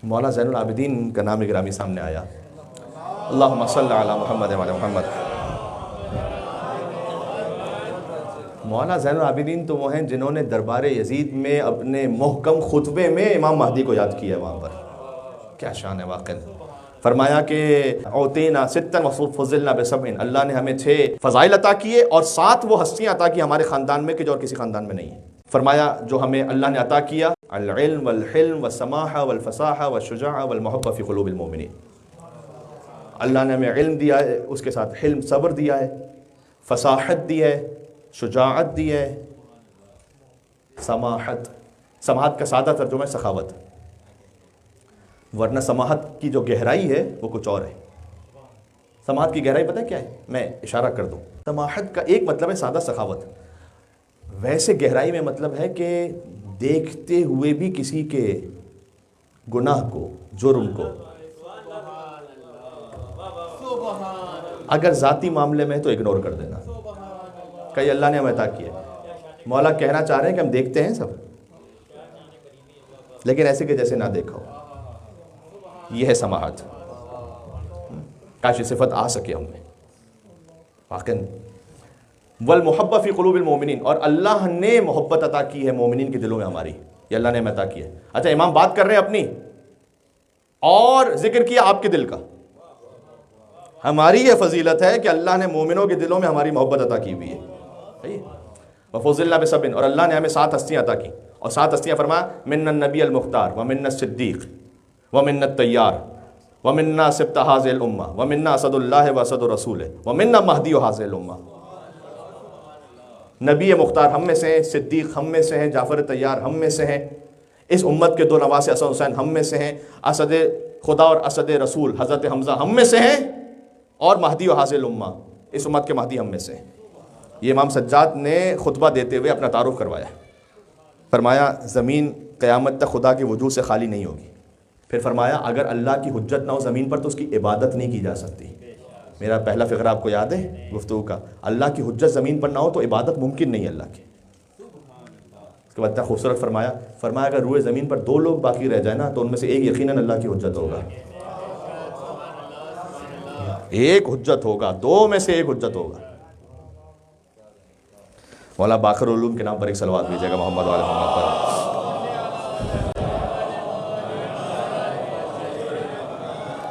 مولا زین العابدین کا نام گرامی سامنے آیا. اللہم صلی علی محمد و علی محمد. مولا زین العابدین تو وہ ہیں جنہوں نے دربار یزید میں اپنے محکم خطبے میں امام مہدی کو یاد کیا ہے. وہاں پر کیا شان ہے واقعا. فرمایا کہ اوتینا ستن وفضلنا بسبعن، اللہ نے ہمیں 6 فضائل عطا کیے اور 7 وہ ہستیاں عطا کی ہمارے خاندان میں کہ جو اور کسی خاندان میں نہیں ہے. فرمایا جو ہمیں اللہ نے عطا کیا العلم والحلم والسماحہ والفصاحہ والشجاعہ والمحبہ فی قلوب المؤمنین. اللہ نے ہمیں علم دیا ہے، اس کے ساتھ حلم صبر دیا ہے، فصاحت دی ہے، شجاعت دی ہے، سماحت کا سادہ ترجمہ ہے سخاوت، ورنہ سماحت کی جو گہرائی ہے وہ کچھ اور ہے. سماحت کی گہرائی پتہ ہے کیا ہے؟ میں اشارہ کر دوں. سماحت کا ایک مطلب ہے سادہ سخاوت، ویسے گہرائی میں مطلب ہے کہ دیکھتے ہوئے بھی کسی کے گناہ کو، جرم کو، اگر ذاتی معاملے میں تو اگنور کر دینا کہ یہ اللہ نے ہمیں عطا کیا. مولا کہنا چاہ رہے ہیں کہ ہم دیکھتے ہیں سب، لیکن ایسے کہ جیسے نہ دیکھا ہو. یہ ہے سماحت. کاش یہ صفت آ سکے ہم میں واقعاً. والمحبہ فی قلوب المؤمنین، اور اللہ نے محبت عطا کی ہے مومنین کے دلوں میں ہماری. یہ اللہ نے ہمیں عطا کی ہے. اچھا امام بات کر رہے ہیں اپنی اور ذکر کیا آپ کے دل کا. ہماری یہ فضیلت ہے کہ اللہ نے مومنوں کے دلوں میں ہماری محبت عطا کی ہوئی ہے. وفضلنا بسبعن، اور اللہ نے ہمیں 7 ہستیاں عطا کی. اور 7 ہستیاں فرمایا من النبی المختار ومن الصدیق ومن الطیار ومنا سبط هذه الامہ ومنا اسد اللہ واسد رسولہ ومنا مہدی هذه الامہ. نبی مختار ہم میں سے ہیں، صدیق ہم میں سے ہیں، جعفر طیار ہم میں سے ہیں، اس امت کے 2 نواسے حسن حسین ہم میں سے ہیں، اسد خدا اور اسد رسول حضرت حمزہ ہم میں سے ہیں، اور مہدی و حاصل امہ اس امت کے مہدی ہم میں سے ہیں. یہ امام سجاد نے خطبہ دیتے ہوئے اپنا تعارف کروایا. فرمایا زمین قیامت تک خدا کے وجود سے خالی نہیں ہوگی. پھر فرمایا اگر اللہ کی حجت نہ ہو زمین پر تو اس کی عبادت نہیں کی جا سکتی. میرا پہلا فقرہ آپ کو یاد ہے گفتگو کا، اللہ کی حجت زمین پر نہ ہو تو عبادت ممکن نہیں ہے اللہ کی. اس کے بعد اتنا خوبصورت فرمایا اگر روئے زمین پر 2 لوگ باقی رہ جائیں نا تو ان میں سے ایک یقیناً اللہ کی حجت ہوگا. ایک حجت ہوگا، 2 میں سے ایک حجت ہوگا. مولا باقر العلوم کے نام پر ایک صلوات بھیجیے گا محمد و آل محمد پر.